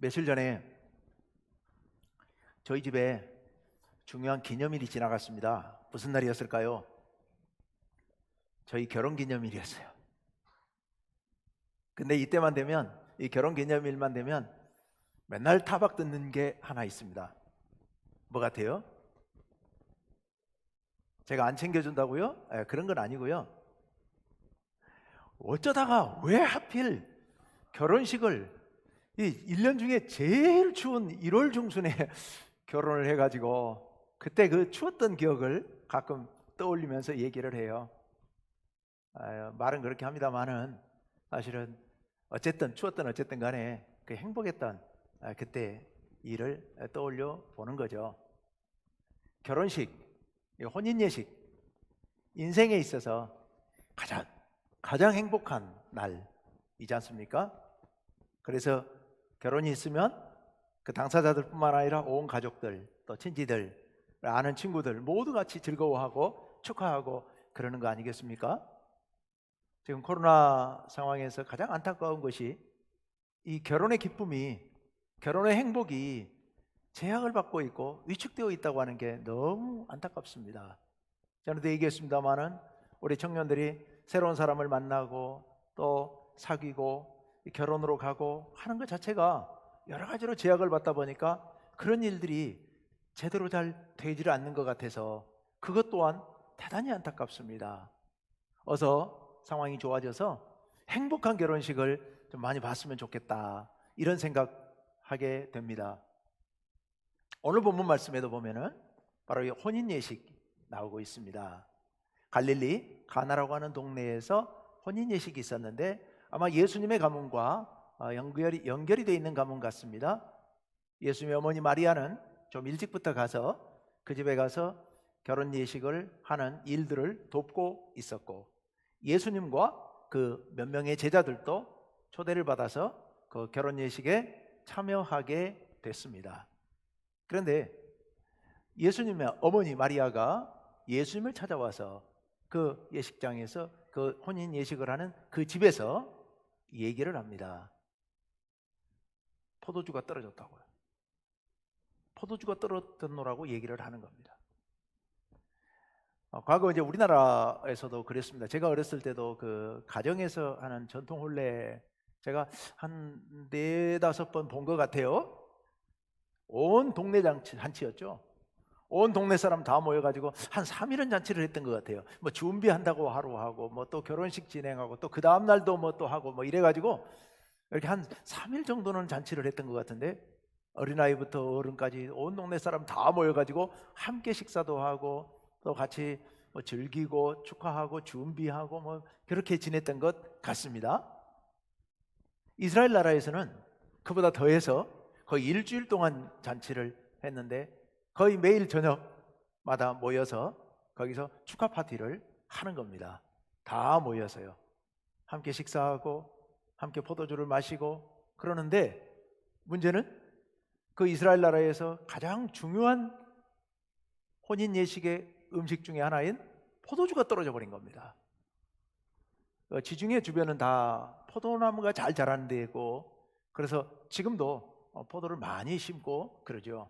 며칠 전에 저희 집에 중요한 기념일이 지나갔습니다. 무슨 날이었을까요? 저희 결혼 기념일이었어요. 근데 이때만 되면, 이 결혼 기념일만 되면 맨날 타박 듣는 게 하나 있습니다. 뭐 같아요? 제가 안 챙겨준다고요? 그런 건 아니고요. 어쩌다가 왜 하필 결혼식을 이 1년 중에 제일 추운 1월 중순에 결혼을 해가지고 그때 그 추웠던 기억을 가끔 떠올리면서 얘기를 해요. 말은 그렇게 합니다만은 사실은 어쨌든 추웠던 어쨌든 간에 그 행복했던 그때 일을 떠올려 보는 거죠. 결혼식, 혼인 예식, 인생에 있어서 가장 행복한 날이지 않습니까? 그래서 결혼이 있으면 그 당사자들뿐만 아니라 온 가족들, 또 친지들, 아는 친구들 모두 같이 즐거워하고 축하하고 그러는 거 아니겠습니까? 지금 코로나 상황에서 가장 안타까운 것이 이 결혼의 기쁨이, 결혼의 행복이 제약을 받고 있고 위축되어 있다고 하는 게 너무 안타깝습니다. 저는 얘기했습니다마는 우리 청년들이 새로운 사람을 만나고 또 사귀고 결혼으로 가고 하는 것 자체가 여러 가지로 제약을 받다 보니까 그런 일들이 제대로 잘 되지를 않는 것 같아서 그것 또한 대단히 안타깝습니다. 어서 상황이 좋아져서 행복한 결혼식을 좀 많이 봤으면 좋겠다, 이런 생각하게 됩니다. 오늘 본문 말씀에도 보면은 바로 이 혼인 예식 나오고 있습니다. 갈릴리 가나라고 하는 동네에서 혼인 예식이 있었는데 아마 예수님의 가문과 연결이 되어 있는 가문 같습니다. 예수님의 어머니 마리아는 좀 일찍부터 가서 그 집에 가서 결혼 예식을 하는 일들을 돕고 있었고, 예수님과 그 몇 명의 제자들도 초대를 받아서 그 결혼 예식에 참여하게 됐습니다. 그런데 예수님의 어머니 마리아가 예수님을 찾아와서 그 예식장에서 그 혼인 예식을 하는 그 집에서 얘기를 합니다. 포도주가 떨어졌다고요. 포도주가 떨어졌노라고 얘기를 하는 겁니다. 과거 이제 우리나라에서도 그랬습니다. 제가 어렸을 때도 그 가정에서 하는 전통 혼례 제가 한 4-5번 본 것 같아요. 온 동네 잔치였죠. 온 동네 사람 다 모여가지고 한 3일은 잔치를 했던 것 같아요. 뭐 준비한다고 하루 하고 뭐 또 결혼식 진행하고 또 그 다음 날도 뭐 또 하고 뭐 이래가지고 이렇게 한 3일 정도는 잔치를 했던 것 같은데, 어린아이부터 어른까지 온 동네 사람 다 모여가지고 함께 식사도 하고 또 같이 뭐 즐기고 축하하고 준비하고 뭐 그렇게 지냈던 것 같습니다. 이스라엘 나라에서는 그보다 더해서 거의 일주일 동안 잔치를 했는데 거의 매일 저녁마다 모여서 거기서 축하 파티를 하는 겁니다. 다 모여서요. 함께 식사하고 함께 포도주를 마시고 그러는데, 문제는 그 이스라엘 나라에서 가장 중요한 혼인 예식의 음식 중에 하나인 포도주가 떨어져 버린 겁니다. 지중해 주변은 다 포도나무가 잘 자라는 데고, 그래서 지금도 포도를 많이 심고 그러죠.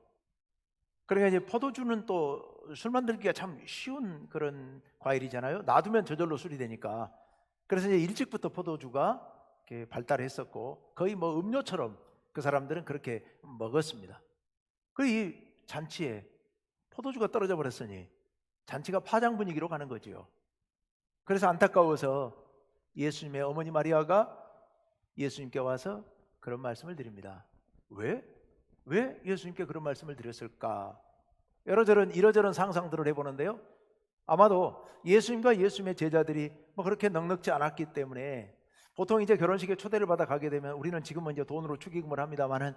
그러니까 이제 포도주는 또 술 만들기가 참 쉬운 그런 과일이잖아요. 놔두면 저절로 술이 되니까. 그래서 이제 일찍부터 포도주가 이렇게 발달했었고 거의 뭐 음료처럼 그 사람들은 그렇게 먹었습니다. 그 이 잔치에 포도주가 떨어져 버렸으니 잔치가 파장 분위기로 가는 거지요. 그래서 안타까워서 예수님의 어머니 마리아가 예수님께 와서 그런 말씀을 드립니다. 왜 예수님께 그런 말씀을 드렸을까? 이러저런 상상들을 해보는데요, 아마도 예수님과 예수님의 제자들이 뭐 그렇게 넉넉지 않았기 때문에, 보통 이제 결혼식에 초대를 받아 가게 되면 우리는 지금은 이제 돈으로 축의금을 합니다만은,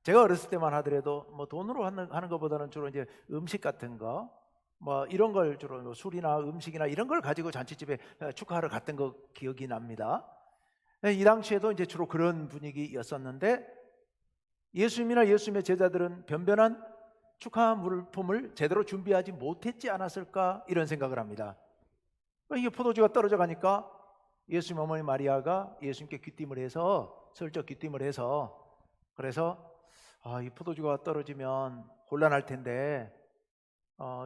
제가 어렸을 때만 하더라도 뭐 돈으로 하는 것보다는 주로 이제 음식 같은 거 뭐 이런 걸 주로 술이나 음식이나 이런 걸 가지고 잔치집에 축하하러 갔던 거 기억이 납니다. 이 당시에도 이제 주로 그런 분위기였었는데, 예수님이나 예수님의 제자들은 변변한 축하 물품을 제대로 준비하지 못했지 않았을까, 이런 생각을 합니다. 이게 포도주가 떨어져 가니까 예수님 어머니 마리아가 예수님께 귀띔을 해서, 슬쩍 귀띔을 해서, 그래서 이 포도주가 떨어지면 곤란할 텐데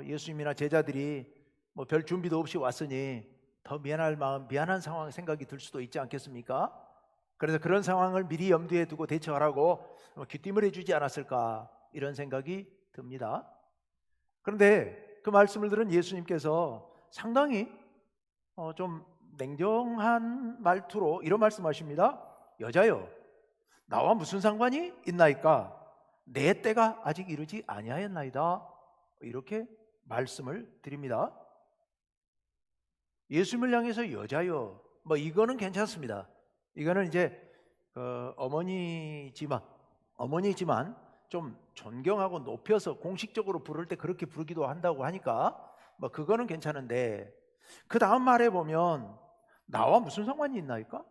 예수님이나 제자들이 뭐 별 준비도 없이 왔으니 더 미안할 마음, 미안한 상황 생각이 들 수도 있지 않겠습니까? 그래서 그런 상황을 미리 염두에 두고 대처하라고 귀띔을 해주지 않았을까, 이런 생각이 듭니다. 그런데 그 말씀을 들은 예수님께서 상당히 좀 냉정한 말투로 이런 말씀하십니다. 여자여, 나와 무슨 상관이 있나이까? 내 때가 아직 이르지 아니하였나이다. 이렇게 말씀을 드립니다. 예수님을 향해서 여자여, 뭐 이거는 괜찮습니다. 이거는 이제 어머니지만 좀 존경하고 높여서 공식적으로 부를 때 그렇게 부르기도 한다고 하니까 뭐 그거는 괜찮은데, 그 다음 말에 보면 나와 무슨 상관이 있나이까?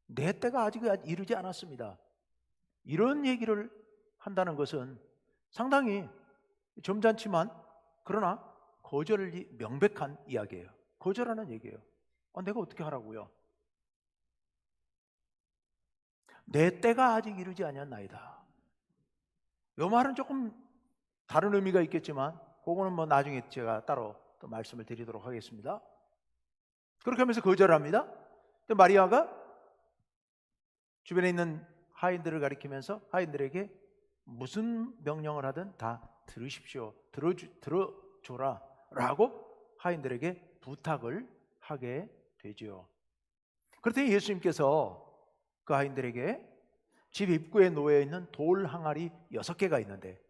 내 때가 아직 이르지 않았습니다. 이런 얘기를 한다는 것은 상당히 점잖지만 그러나 거절이 명백한 이야기예요. 거절하는 얘기예요. 내가 어떻게 하라고요? 내 때가 아직 이르지 아니었나이다. 이 말은 조금 다른 의미가 있겠지만 그거는 뭐 나중에 제가 따로 또 말씀을 드리도록 하겠습니다. 그렇게 하면서 거절합니다. 또 마리아가 주변에 있는 하인들을 가리키면서 하인들에게 무슨 명령을 하든 다 들으십시오, 들어줘라 라고 하인들에게 부탁을 하게 되죠. 그랬더니 예수님께서 그 하인들에게 집 입구에 놓여 있는 돌 항아리 6개가 있는데,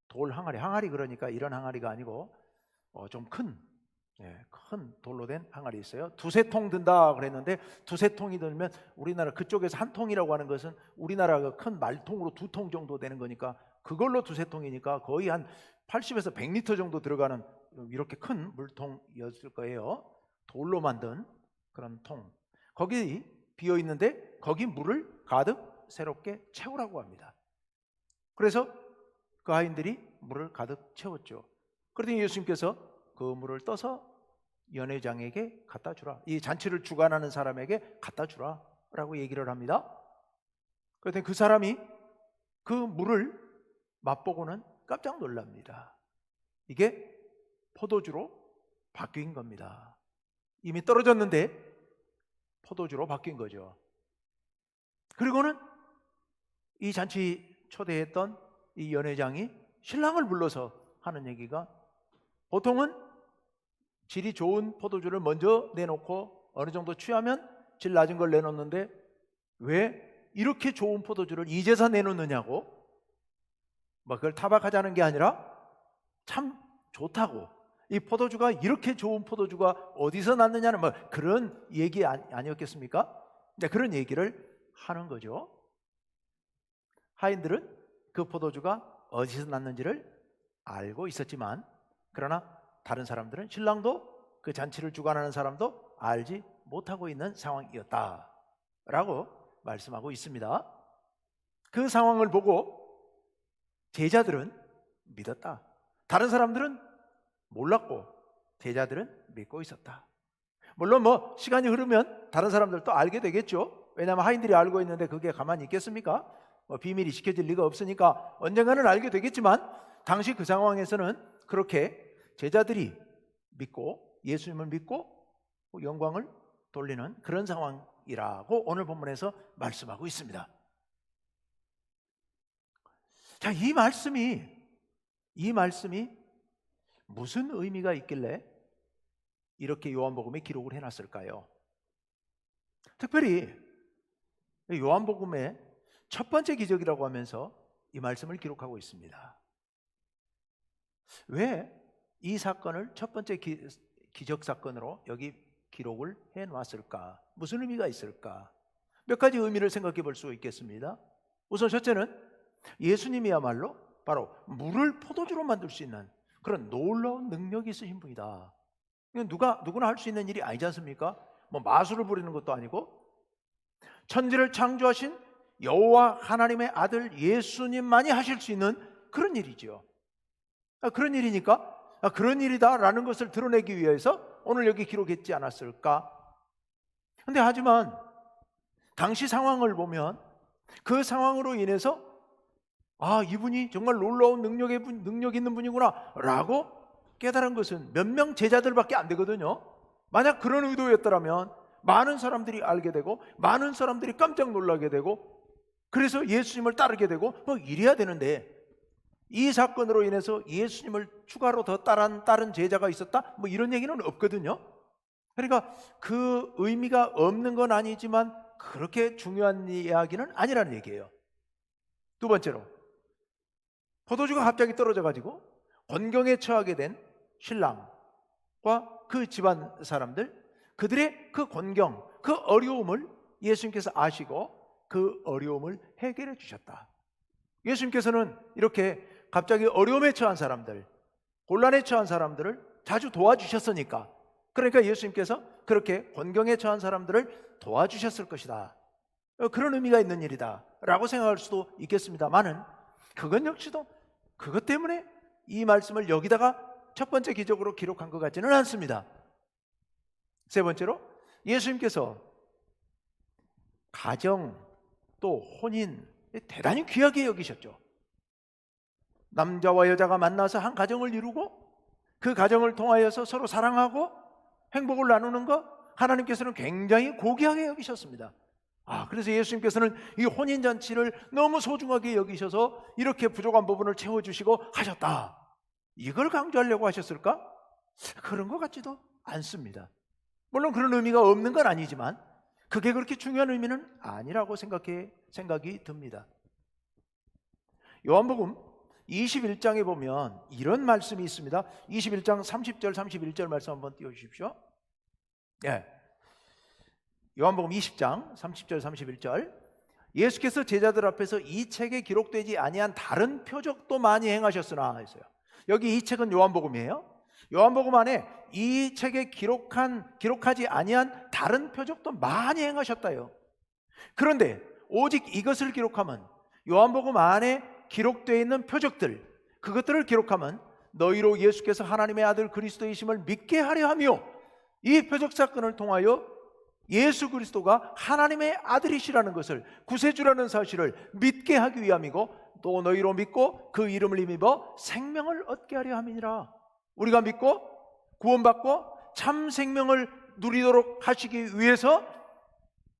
돌 항아리 그러니까 이런 항아리가 아니고 좀 큰 돌로 된 항아리 있어요. 2-3통 든다 그랬는데 2-3통이 들면 우리나라 그쪽에서 한 통이라고 하는 것은 우리나라가 큰 말통으로 2통 정도 되는 거니까 그걸로 2-3통이니까 거의 한 80에서 100리터 정도 들어가는 이렇게 큰 물통이었을 거예요. 돌로 만든 그런 통, 거기 비어 있는데 거기 물을 가득 새롭게 채우라고 합니다. 그래서 그 아이들이 물을 가득 채웠죠. 그랬더니 예수님께서 그 물을 떠서 연회장에게 갖다 주라, 이 잔치를 주관하는 사람에게 갖다 주라 라고 얘기를 합니다. 그랬더니 그 사람이 그 물을 맛보고는 깜짝 놀랍니다. 이게 포도주로 바뀐 겁니다. 이미 떨어졌는데 포도주로 바뀐 거죠. 그리고는 이 잔치 초대했던 이 연회장이 신랑을 불러서 하는 얘기가, 보통은 질이 좋은 포도주를 먼저 내놓고 어느 정도 취하면 질 낮은 걸 내놓는데 왜 이렇게 좋은 포도주를 이제서 내놓느냐고, 뭐 그걸 타박하자는 게 아니라 참 좋다고, 이 포도주가 이렇게 좋은 포도주가 어디서 났느냐는 뭐 그런 얘기 아니었겠습니까? 그런 얘기를 하는 거죠. 하인들은 그 포도주가 어디서 났는지를 알고 있었지만, 그러나 다른 사람들은, 신랑도 그 잔치를 주관하는 사람도 알지 못하고 있는 상황이었다라고 말씀하고 있습니다. 그 상황을 보고 제자들은 믿었다. 다른 사람들은 몰랐고 제자들은 믿고 있었다. 물론 뭐 시간이 흐르면 다른 사람들도 알게 되겠죠. 왜냐하면 하인들이 알고 있는데 그게 가만히 있겠습니까? 비밀이 지켜질 리가 없으니까 언젠가는 알게 되겠지만, 당시 그 상황에서는 그렇게 제자들이 믿고 예수님을 믿고 영광을 돌리는 그런 상황이라고 오늘 본문에서 말씀하고 있습니다. 자, 이 말씀이 무슨 의미가 있길래 이렇게 요한복음에 기록을 해놨을까요? 특별히 요한복음의 첫 번째 기적이라고 하면서 이 말씀을 기록하고 있습니다. 왜 이 사건을 첫 번째 기적 사건으로 여기 기록을 해놨을까? 무슨 의미가 있을까? 몇 가지 의미를 생각해 볼 수 있겠습니다. 우선 첫째는 예수님이야말로 바로 물을 포도주로 만들 수 있는 그런 놀라운 능력이 있으신 분이다. 누구나 할 수 있는 일이 아니지 않습니까? 뭐 마술을 부리는 것도 아니고, 천지를 창조하신 여호와 하나님의 아들 예수님만이 하실 수 있는 그런 일이죠. 그런 일이니까 그런 일이다라는 것을 드러내기 위해서 오늘 여기 기록했지 않았을까? 근데 하지만 당시 상황을 보면 그 상황으로 인해서 아, 이분이 정말 놀라운 능력 있는 분이구나 라고 깨달은 것은 몇 명 제자들밖에 안 되거든요. 만약 그런 의도였더라면 많은 사람들이 알게 되고 많은 사람들이 깜짝 놀라게 되고 그래서 예수님을 따르게 되고 뭐 이래야 되는데, 이 사건으로 인해서 예수님을 추가로 더 따른 제자가 있었다? 뭐 이런 얘기는 없거든요. 그러니까 그 의미가 없는 건 아니지만 그렇게 중요한 이야기는 아니라는 얘기예요. 두 번째로, 포도주가 갑자기 떨어져가지고 곤경에 처하게 된 신랑과 그 집안 사람들, 그들의 그 곤경, 그 어려움을 예수님께서 아시고 그 어려움을 해결해 주셨다. 예수님께서는 이렇게 갑자기 어려움에 처한 사람들, 곤란에 처한 사람들을 자주 도와주셨으니까, 그러니까 예수님께서 그렇게 곤경에 처한 사람들을 도와주셨을 것이다, 그런 의미가 있는 일이다 라고 생각할 수도 있겠습니다만은, 그건 역시도 그것 때문에 이 말씀을 여기다가 첫 번째 기적으로 기록한 것 같지는 않습니다. 세 번째로, 예수님께서 가정 또 혼인 대단히 귀하게 여기셨죠. 남자와 여자가 만나서 한 가정을 이루고 그 가정을 통하여서 서로 사랑하고 행복을 나누는 것, 하나님께서는 굉장히 고귀하게 여기셨습니다. 그래서 예수님께서는 이 혼인잔치를 너무 소중하게 여기셔서 이렇게 부족한 부분을 채워주시고 하셨다, 이걸 강조하려고 하셨을까? 그런 것 같지도 않습니다. 물론 그런 의미가 없는 건 아니지만 그게 그렇게 중요한 의미는 아니라고 생각이 듭니다. 요한복음 21장에 보면 이런 말씀이 있습니다. 21장 30절 31절 말씀 한번 띄워주십시오. 요한복음 20장 30절 31절, 예수께서 제자들 앞에서 이 책에 기록되지 아니한 다른 표적도 많이 행하셨으나 했어요. 여기 이 책은 요한복음이에요. 요한복음 안에 이 책에 기록하지 아니한 다른 표적도 많이 행하셨다요. 그런데 오직 이것을 기록하면, 요한복음 안에 기록되어 있는 표적들, 그것들을 기록하면 너희로 예수께서 하나님의 아들 그리스도이심을 믿게 하려 하며, 이 표적 사건을 통하여 예수 그리스도가 하나님의 아들이시라는 것을, 구세주라는 사실을 믿게 하기 위함이고, 또 너희로 믿고 그 이름을 힘입어 생명을 얻게 하려 함이니라. 우리가 믿고 구원받고 참 생명을 누리도록 하시기 위해서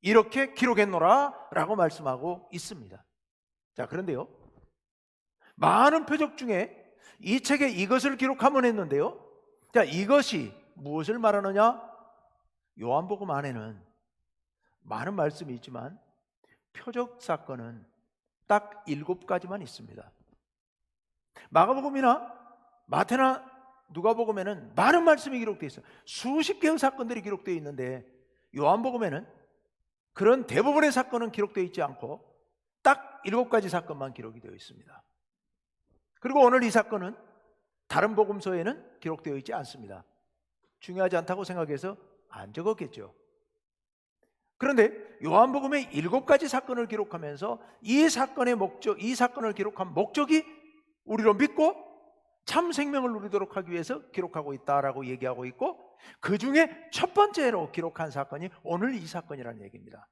이렇게 기록했노라 라고 말씀하고 있습니다. 자, 그런데요, 많은 표적 중에 이 책에 이것을 기록하면 했는데요, 자, 이것이 무엇을 말하느냐? 요한복음 안에는 많은 말씀이 있지만 표적 사건은 딱 7가지만 있습니다. 마가복음이나 마태나 누가복음에는 많은 말씀이 기록되어 있어요. 수십 개의 사건들이 기록되어 있는데 요한복음에는 그런 대부분의 사건은 기록되어 있지 않고 딱 7가지 사건만 기록이 되어 있습니다. 그리고 오늘 이 사건은 다른 복음서에는 기록되어 있지 않습니다. 중요하지 않다고 생각해서 안 적었겠죠. 그런데 요한복음의 7가지 사건을 기록하면서 이 사건의 목적, 이 사건을 기록한 목적이 우리로 믿고 참 생명을 누리도록 하기 위해서 기록하고 있다라고 얘기하고 있고, 그 중에 첫 번째로 기록한 사건이 오늘 이 사건이라는 얘기입니다.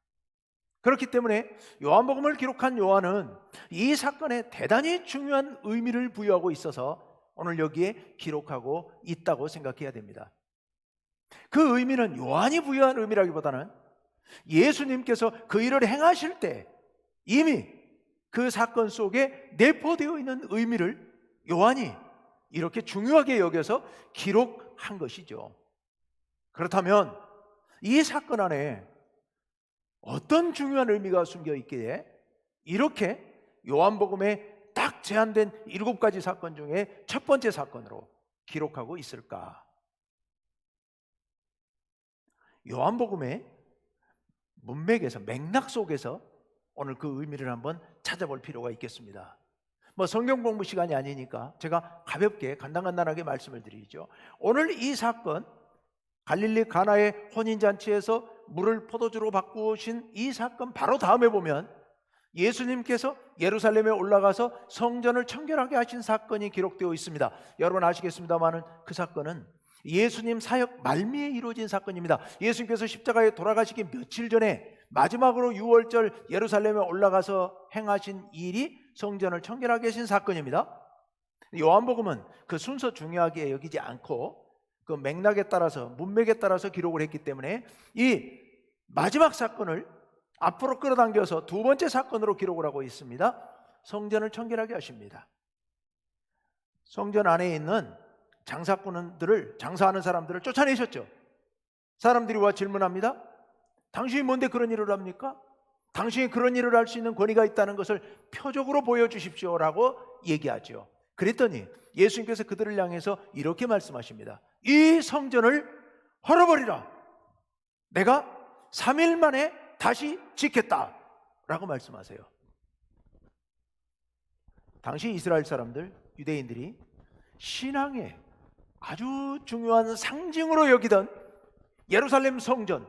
그렇기 때문에 요한복음을 기록한 요한은 이 사건에 대단히 중요한 의미를 부여하고 있어서 오늘 여기에 기록하고 있다고 생각해야 됩니다. 그 의미는 요한이 부여한 의미라기보다는 예수님께서 그 일을 행하실 때 이미 그 사건 속에 내포되어 있는 의미를 요한이 이렇게 중요하게 여겨서 기록한 것이죠. 그렇다면 이 사건 안에 어떤 중요한 의미가 숨겨 있기에 이렇게 요한복음에 딱 제한된 7가지 사건 중에 첫 번째 사건으로 기록하고 있을까? 요한복음의 문맥에서, 맥락 속에서 오늘 그 의미를 한번 찾아볼 필요가 있겠습니다. 성경 공부 시간이 아니니까 제가 가볍게 간단하게 말씀을 드리죠. 오늘 이 사건, 갈릴리 가나의 혼인잔치에서 물을 포도주로 바꾸신 이 사건 바로 다음에 보면 예수님께서 예루살렘에 올라가서 성전을 청결하게 하신 사건이 기록되어 있습니다. 여러분 아시겠습니다만은 그 사건은 예수님 사역 말미에 이루어진 사건입니다. 예수님께서 십자가에 돌아가시기 며칠 전에 마지막으로 6월절 예루살렘에 올라가서 행하신 일이 성전을 청결하게 하신 사건입니다. 요한복음은 그 순서 중요하게 여기지 않고 그 맥락에 따라서, 문맥에 따라서 기록을 했기 때문에 이 마지막 사건을 앞으로 끌어당겨서 두 번째 사건으로 기록을 하고 있습니다. 성전을 청결하게 하십니다. 성전 안에 있는 장사꾼들을, 장사하는 사람들을 쫓아내셨죠. 사람들이 와 질문합니다. 당신이 뭔데 그런 일을 합니까? 당신이 그런 일을 할 수 있는 권위가 있다는 것을 표적으로 보여주십시오라고 얘기하죠. 그랬더니 예수님께서 그들을 향해서 이렇게 말씀하십니다. 이 성전을 헐어버리라. 내가 3일 만에 다시 짓겠다라고 말씀하세요. 당시 이스라엘 사람들, 유대인들이 신앙의 아주 중요한 상징으로 여기던 예루살렘 성전,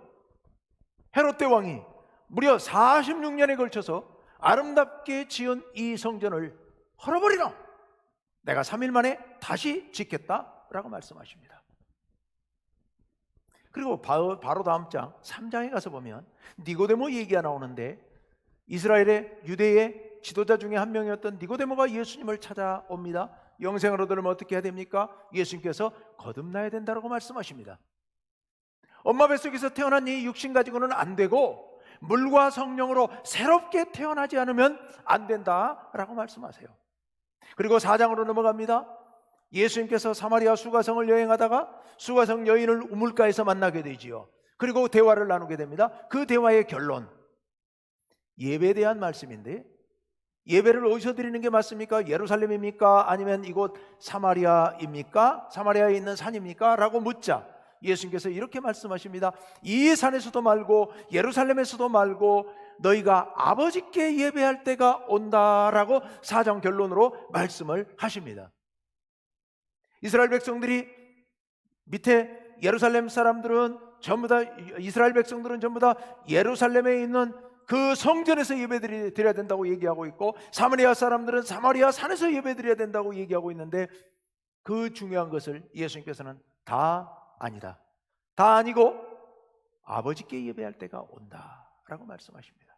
헤롯 대왕이 무려 46년에 걸쳐서 아름답게 지은 이 성전을 헐어버리라. 내가 3일 만에 다시 짓겠다라고 말씀하십니다. 그리고 바로 다음 장 3장에 가서 보면 니고데모 얘기가 나오는데, 이스라엘의 유대의 지도자 중에 한 명이었던 니고데모가 예수님을 찾아옵니다. 영생을 얻으려면 어떻게 해야 됩니까? 예수님께서 거듭나야 된다고 말씀하십니다. 엄마 뱃속에서 태어난 이 육신 가지고는 안 되고 물과 성령으로 새롭게 태어나지 않으면 안 된다라고 말씀하세요. 그리고 4장으로 넘어갑니다. 예수님께서 사마리아 수가성을 여행하다가 수가성 여인을 우물가에서 만나게 되지요. 그리고 대화를 나누게 됩니다. 그 대화의 결론, 예배에 대한 말씀인데, 예배를 어디서 드리는 게 맞습니까? 예루살렘입니까? 아니면 이곳 사마리아입니까? 사마리아에 있는 산입니까? 라고 묻자 예수님께서 이렇게 말씀하십니다. 이 산에서도 말고 예루살렘에서도 말고 너희가 아버지께 예배할 때가 온다라고 4장 결론으로 말씀을 하십니다. 이스라엘 백성들이, 밑에 예루살렘 사람들은 전부 다, 이스라엘 백성들은 전부 다 예루살렘에 있는 그 성전에서 예배 드려야 된다고 얘기하고 있고, 사마리아 사람들은 사마리아 산에서 예배 드려야 된다고 얘기하고 있는데, 그 중요한 것을 예수님께서는 다 아니다, 다 아니고 아버지께 예배할 때가 온다라고 말씀하십니다.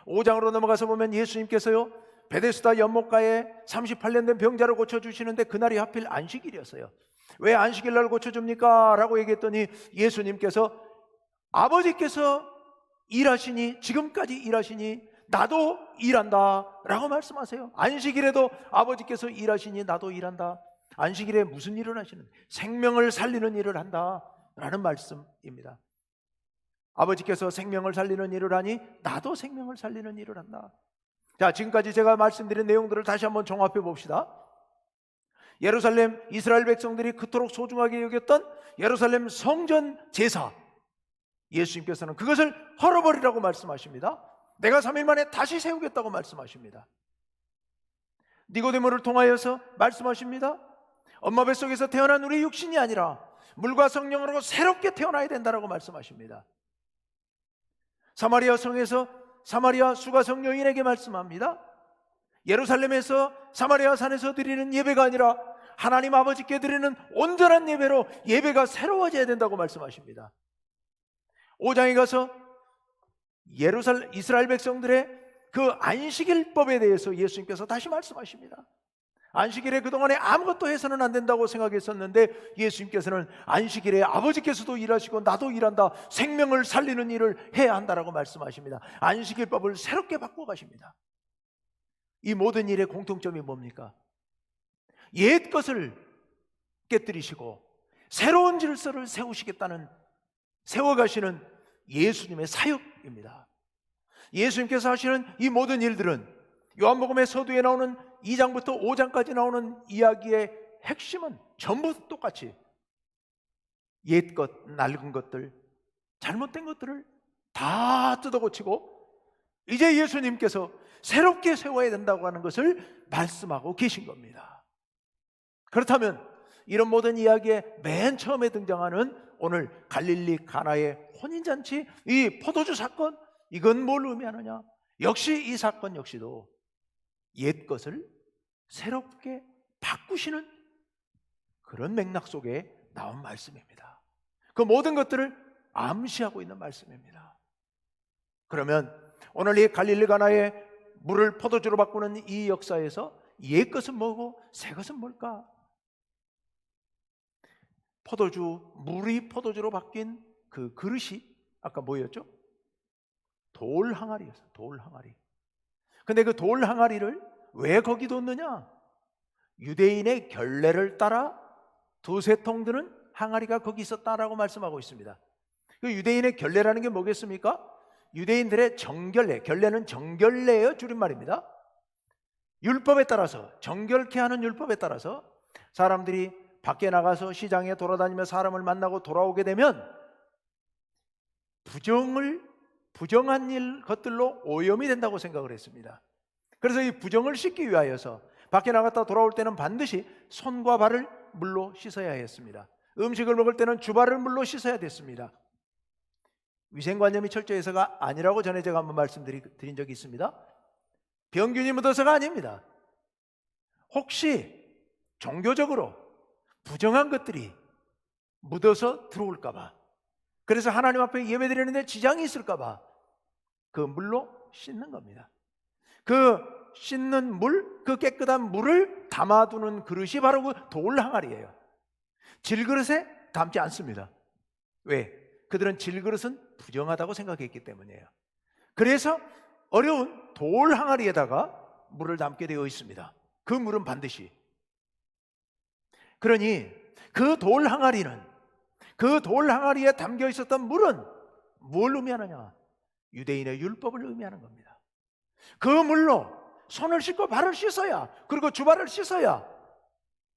5장으로 넘어가서 보면 예수님께서요, 베데스다 연못가에 38년 된 병자를 고쳐주시는데 그날이 하필 안식일이었어요. 왜 안식일 날 고쳐줍니까? 라고 얘기했더니 예수님께서 아버지께서 일하시니, 지금까지 일하시니 나도 일한다 라고 말씀하세요. 안식일에도 아버지께서 일하시니 나도 일한다. 안식일에 무슨 일을 하시는? 생명을 살리는 일을 한다 라는 말씀입니다. 아버지께서 생명을 살리는 일을 하니 나도 생명을 살리는 일을 한다. 자, 지금까지 제가 말씀드린 내용들을 다시 한번 종합해 봅시다. 예루살렘 이스라엘 백성들이 그토록 소중하게 여겼던 예루살렘 성전 제사, 예수님께서는 그것을 헐어버리라고 말씀하십니다. 내가 3일 만에 다시 세우겠다고 말씀하십니다. 니고데모를 통하여서 말씀하십니다. 엄마 뱃속에서 태어난 우리 육신이 아니라 물과 성령으로 새롭게 태어나야 된다고 말씀하십니다. 사마리아 성에서 사마리아 수가성 여인에게 말씀합니다. 예루살렘에서 사마리아 산에서 드리는 예배가 아니라 하나님 아버지께 드리는 온전한 예배로 예배가 새로워져야 된다고 말씀하십니다. 5장에 가서 이스라엘 백성들의 그 안식일법에 대해서 예수님께서 다시 말씀하십니다. 안식일에 그동안에 아무것도 해서는 안 된다고 생각했었는데 예수님께서는 안식일에 아버지께서도 일하시고 나도 일한다, 생명을 살리는 일을 해야 한다라고 말씀하십니다. 안식일법을 새롭게 바꿔 가십니다. 이 모든 일의 공통점이 뭡니까? 옛 것을 깨뜨리시고 새로운 질서를 세워가시는 예수님의 사역입니다. 예수님께서 하시는 이 모든 일들은 요한복음의 서두에 나오는 2장부터 5장까지 나오는 이야기의 핵심은 전부 똑같이 옛것, 낡은 것들, 잘못된 것들을 다 뜯어고치고 이제 예수님께서 새롭게 세워야 된다고 하는 것을 말씀하고 계신 겁니다. 그렇다면 이런 모든 이야기의 맨 처음에 등장하는 오늘 갈릴리 가나의 혼인잔치, 이 포도주 사건, 이건 뭘 의미하느냐? 역시 이 사건 역시도 옛 것을 새롭게 바꾸시는 그런 맥락 속에 나온 말씀입니다. 그 모든 것들을 암시하고 있는 말씀입니다. 그러면 오늘 이 갈릴리 가나의 물을 포도주로 바꾸는 이 역사에서 옛 것은 뭐고 새 것은 뭘까? 물이 포도주로 바뀐 그 그릇이 아까 뭐였죠? 돌 항아리였어요. 돌 항아리. 근데 그 돌 항아리를 왜 거기 뒀느냐? 유대인의 결례를 따라 두세 통 드는 항아리가 거기 있었다라고 말씀하고 있습니다. 그 유대인의 결례라는 게 뭐겠습니까? 유대인들의 정결례, 결례는 정결례의 줄임말입니다. 율법에 따라서, 정결케 하는 율법에 따라서 사람들이 밖에 나가서 시장에 돌아다니며 사람을 만나고 돌아오게 되면 부정한 것들로 오염이 된다고 생각을 했습니다. 그래서 이 부정을 씻기 위하여서 밖에 나갔다 돌아올 때는 반드시 손과 발을 물로 씻어야 했습니다. 음식을 먹을 때는 주발을 물로 씻어야 됐습니다. 위생관념이 철저해서가 아니라고 전에 제가 한번 말씀드린 적이 있습니다. 병균이 묻어서가 아닙니다. 혹시 종교적으로 부정한 것들이 묻어서 들어올까 봐, 그래서 하나님 앞에 예배드리는데 지장이 있을까 봐 그 물로 씻는 겁니다. 그 씻는 물, 그 깨끗한 물을 담아두는 그릇이 바로 그 돌 항아리예요. 질그릇에 담지 않습니다. 왜? 그들은 질그릇은 부정하다고 생각했기 때문이에요. 그래서 어려운 돌 항아리에다가 물을 담게 되어 있습니다. 그 물은 반드시. 그러니 그 돌 항아리에 담겨 있었던 물은 뭘 의미하느냐? 유대인의 율법을 의미하는 겁니다. 그 물로 손을 씻고 발을 씻어야, 그리고 주발을 씻어야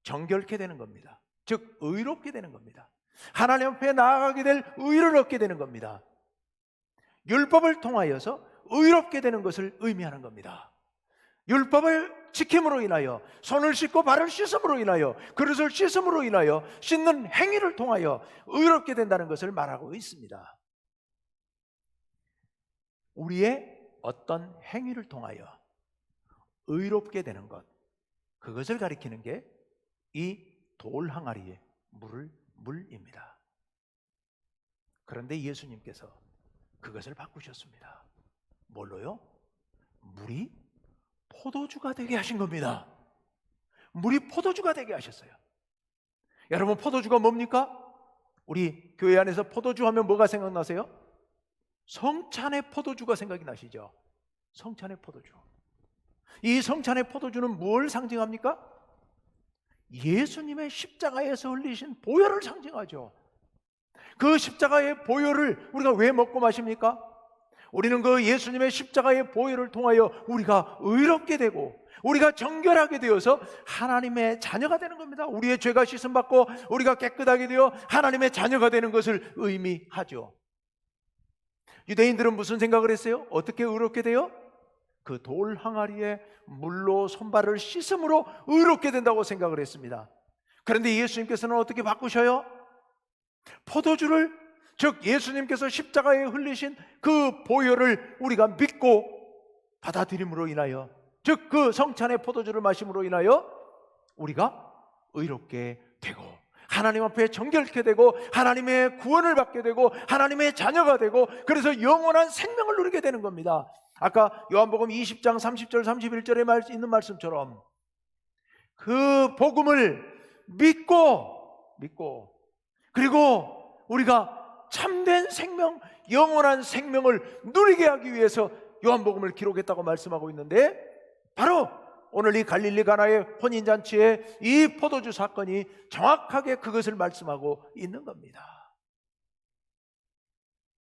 정결케 되는 겁니다. 즉 의롭게 되는 겁니다. 하나님 앞에 나아가게 될 의를 얻게 되는 겁니다. 율법을 통하여서 의롭게 되는 것을 의미하는 겁니다. 율법을 지킴으로 인하여, 손을 씻고 발을 씻음으로 인하여, 그릇을 씻음으로 인하여, 씻는 행위를 통하여 의롭게 된다는 것을 말하고 있습니다. 우리의 어떤 행위를 통하여 의롭게 되는 것, 그것을 가리키는 게 이 돌 항아리의 물입니다. 그런데 예수님께서 그것을 바꾸셨습니다. 뭘로요? 물이 포도주가 되게 하신 겁니다. 물이 포도주가 되게 하셨어요. 여러분, 포도주가 뭡니까? 우리 교회 안에서 포도주 하면 뭐가 생각나세요? 성찬의 포도주가 생각이 나시죠? 성찬의 포도주. 이 성찬의 포도주는 뭘 상징합니까? 예수님의 십자가에서 흘리신 보혈을 상징하죠. 그 십자가의 보혈을 우리가 왜 먹고 마십니까? 우리는 그 예수님의 십자가의 보혈을 통하여 우리가 의롭게 되고 우리가 정결하게 되어서 하나님의 자녀가 되는 겁니다. 우리의 죄가 씻음받고 우리가 깨끗하게 되어 하나님의 자녀가 되는 것을 의미하죠. 유대인들은 무슨 생각을 했어요? 어떻게 의롭게 돼요? 그 돌 항아리에 물로 손발을 씻음으로 의롭게 된다고 생각을 했습니다. 그런데 예수님께서는 어떻게 바꾸셔요? 포도주를, 즉 예수님께서 십자가에 흘리신 그 보혈을 우리가 믿고 받아들임으로 인하여, 즉 그 성찬의 포도주를 마심으로 인하여 우리가 의롭게 되고 하나님 앞에 정결케 되고 하나님의 구원을 받게 되고 하나님의 자녀가 되고, 그래서 영원한 생명을 누리게 되는 겁니다. 아까 요한복음 20장 30절 31절에 있는 말씀처럼 그 복음을 믿고 그리고 우리가 참된 생명, 영원한 생명을 누리게 하기 위해서 요한복음을 기록했다고 말씀하고 있는데, 바로 오늘 이 갈릴리 가나의 혼인잔치의 이 포도주 사건이 정확하게 그것을 말씀하고 있는 겁니다.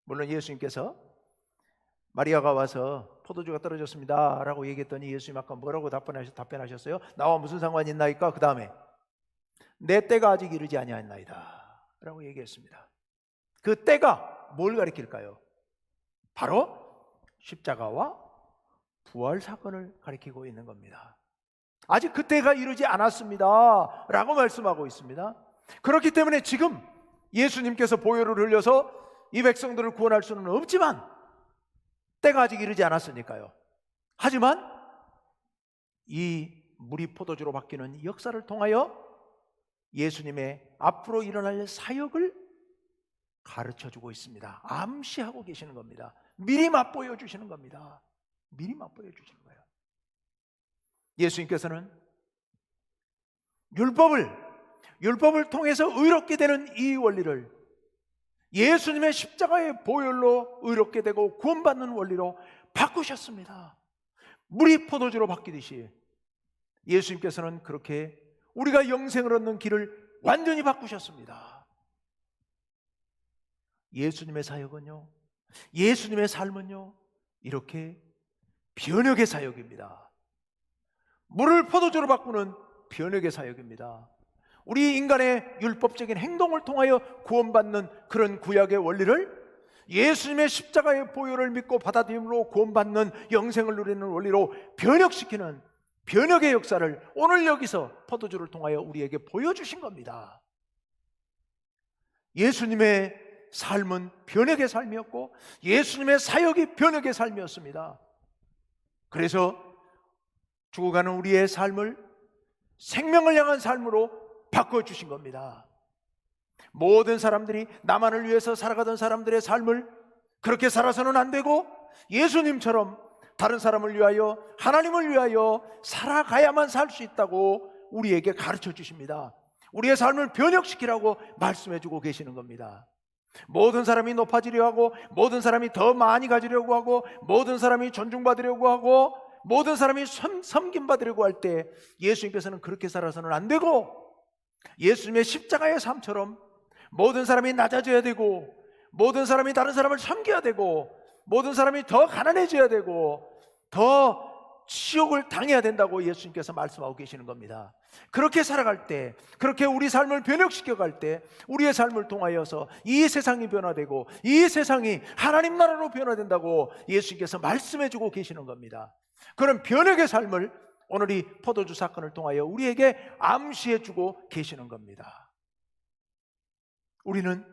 물론 예수님께서 마리아가 와서 포도주가 떨어졌습니다 라고 얘기했더니 예수님 아까 뭐라고 답변하셨어요? 나와 무슨 상관이 있나이까? 그 다음에 내 때가 아직 이르지 아니하였나이다 라고 얘기했습니다. 그 때가 뭘 가리킬까요? 바로 십자가와 부활 사건을 가리키고 있는 겁니다. 아직 그 때가 이르지 않았습니다 라고 말씀하고 있습니다. 그렇기 때문에 지금 예수님께서 보혈을 흘려서 이 백성들을 구원할 수는 없지만 때가 아직 이르지 않았으니까요. 하지만 이 물이 포도주로 바뀌는 이 역사를 통하여 예수님의 앞으로 일어날 사역을 가르쳐주고 있습니다. 암시하고 계시는 겁니다. 미리 맛보여 주시는 겁니다. 미리 맛보여 주시는 거예요. 예수님께서는 율법을 통해서 의롭게 되는 이 원리를 예수님의 십자가의 보혈로 의롭게 되고 구원받는 원리로 바꾸셨습니다. 물이 포도주로 바뀌듯이 예수님께서는 그렇게 우리가 영생을 얻는 길을 완전히 바꾸셨습니다. 예수님의 사역은요, 예수님의 삶은요, 이렇게 변혁의 사역입니다. 물을 포도주로 바꾸는 변혁의 사역입니다. 우리 인간의 율법적인 행동을 통하여 구원받는 그런 구약의 원리를 예수님의 십자가의 보혈을 믿고 받아들임으로 구원받는 영생을 누리는 원리로 변혁시키는 변혁의 역사를 오늘 여기서 포도주를 통하여 우리에게 보여주신 겁니다. 예수님의 삶은 변혁의 삶이었고 예수님의 사역이 변혁의 삶이었습니다. 그래서 죽어가는 우리의 삶을 생명을 향한 삶으로 바꿔주신 겁니다. 모든 사람들이 나만을 위해서 살아가던 사람들의 삶을 그렇게 살아서는 안 되고 예수님처럼 다른 사람을 위하여, 하나님을 위하여 살아가야만 살 수 있다고 우리에게 가르쳐 주십니다. 우리의 삶을 변혁시키라고 말씀해주고 계시는 겁니다. 모든 사람이 높아지려고 하고, 모든 사람이 더 많이 가지려고 하고, 모든 사람이 존중받으려고 하고, 모든 사람이 섬김받으려고 할 때 예수님께서는 그렇게 살아서는 안 되고, 예수님의 십자가의 삶처럼 모든 사람이 낮아져야 되고, 모든 사람이 다른 사람을 섬겨야 되고, 모든 사람이 더 가난해져야 되고, 더 치욕을 당해야 된다고 예수님께서 말씀하고 계시는 겁니다. 그렇게 살아갈 때, 그렇게 우리 삶을 변혁시켜 갈 때 우리의 삶을 통하여서 이 세상이 변화되고 이 세상이 하나님 나라로 변화된다고 예수님께서 말씀해주고 계시는 겁니다. 그런 변혁의 삶을 오늘 이 포도주 사건을 통하여 우리에게 암시해주고 계시는 겁니다. 우리는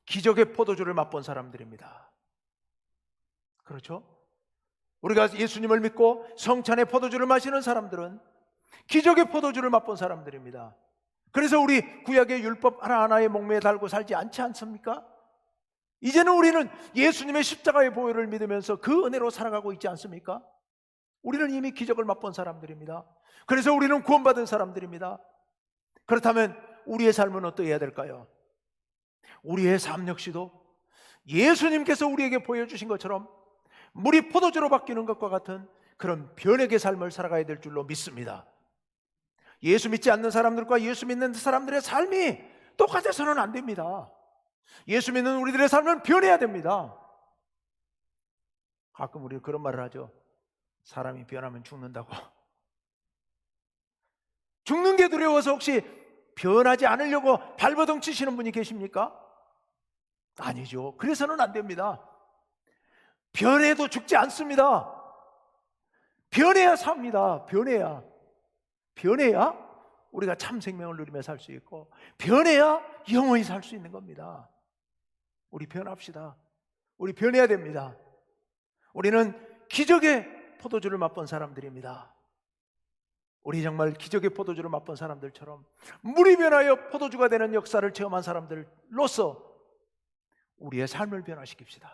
기적의 포도주를 맛본 사람들입니다. 그렇죠? 우리가 예수님을 믿고 성찬의 포도주를 마시는 사람들은 기적의 포도주를 맛본 사람들입니다. 그래서 우리 구약의 율법 하나하나에 목매에 달고 살지 않지 않습니까? 이제는 우리는 예수님의 십자가의 보혈을 믿으면서 그 은혜로 살아가고 있지 않습니까? 우리는 이미 기적을 맛본 사람들입니다. 그래서 우리는 구원받은 사람들입니다. 그렇다면 우리의 삶은 어떠해야 될까요? 우리의 삶 역시도 예수님께서 우리에게 보여주신 것처럼 물이 포도주로 바뀌는 것과 같은 그런 변혁의 삶을 살아가야 될 줄로 믿습니다. 예수 믿지 않는 사람들과 예수 믿는 사람들의 삶이 똑같아서는 안 됩니다. 예수 믿는 우리들의 삶은 변해야 됩니다. 가끔 우리 그런 말을 하죠. 사람이 변하면 죽는다고. 죽는 게 두려워서 혹시 변하지 않으려고 발버둥 치시는 분이 계십니까? 아니죠. 그래서는 안 됩니다. 변해도 죽지 않습니다. 변해야 삽니다. 변해야 우리가 참 생명을 누리며 살 수 있고, 변해야 영원히 살 수 있는 겁니다. 우리 변합시다. 우리 변해야 됩니다. 우리는 기적의 포도주를 맛본 사람들입니다. 우리 정말 기적의 포도주를 맛본 사람들처럼 물이 변하여 포도주가 되는 역사를 체험한 사람들로서 우리의 삶을 변화시킵시다.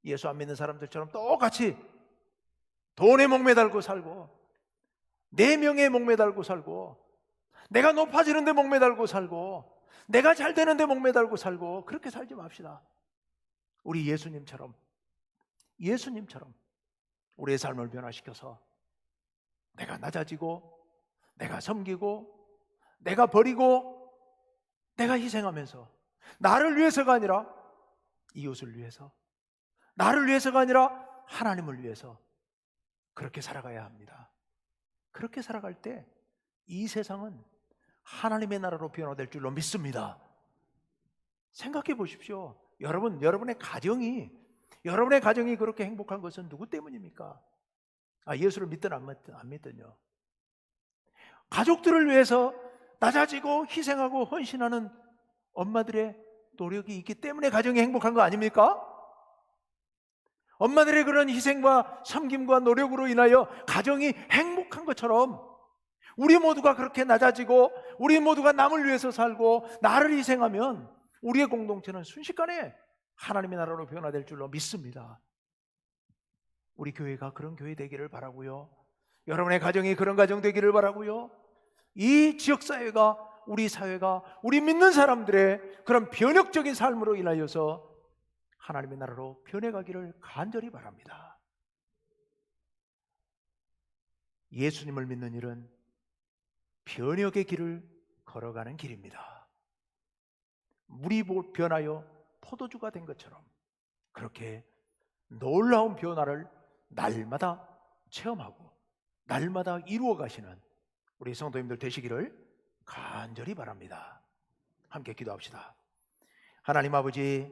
예수 안 믿는 사람들처럼 똑같이 돈에 목매달고 살고, 내 명예에 목매달고 살고, 내가 높아지는 데 목매달고 살고, 내가 잘 되는 데 목매달고 살고, 그렇게 살지 맙시다. 우리 예수님처럼 우리의 삶을 변화시켜서 내가 낮아지고, 내가 섬기고, 내가 버리고, 내가 희생하면서 나를 위해서가 아니라 이웃을 위해서, 나를 위해서가 아니라 하나님을 위해서 그렇게 살아가야 합니다. 그렇게 살아갈 때 이 세상은 하나님의 나라로 변화될 줄로 믿습니다. 생각해 보십시오. 여러분의 가정이 그렇게 행복한 것은 누구 때문입니까? 예수를 믿든 안 믿든요. 가족들을 위해서 낮아지고 희생하고 헌신하는 엄마들의 노력이 있기 때문에 가정이 행복한 거 아닙니까? 엄마들의 그런 희생과 섬김과 노력으로 인하여 가정이 행복한 것처럼 우리 모두가 그렇게 낮아지고 우리 모두가 남을 위해서 살고 나를 희생하면 우리의 공동체는 순식간에 하나님의 나라로 변화될 줄로 믿습니다. 우리 교회가 그런 교회 되기를 바라고요. 여러분의 가정이 그런 가정 되기를 바라고요. 이 지역사회가, 우리 사회가, 우리 믿는 사람들의 그런 변혁적인 삶으로 인하여서 하나님의 나라로 변해가기를 간절히 바랍니다. 예수님을 믿는 일은 변혁의 길을 걸어가는 길입니다. 물이 변하여 포도주가 된 것처럼 그렇게 놀라운 변화를 날마다 체험하고 날마다 이루어 가시는 우리 성도님들 되시기를 간절히 바랍니다. 함께 기도합시다. 하나님 아버지,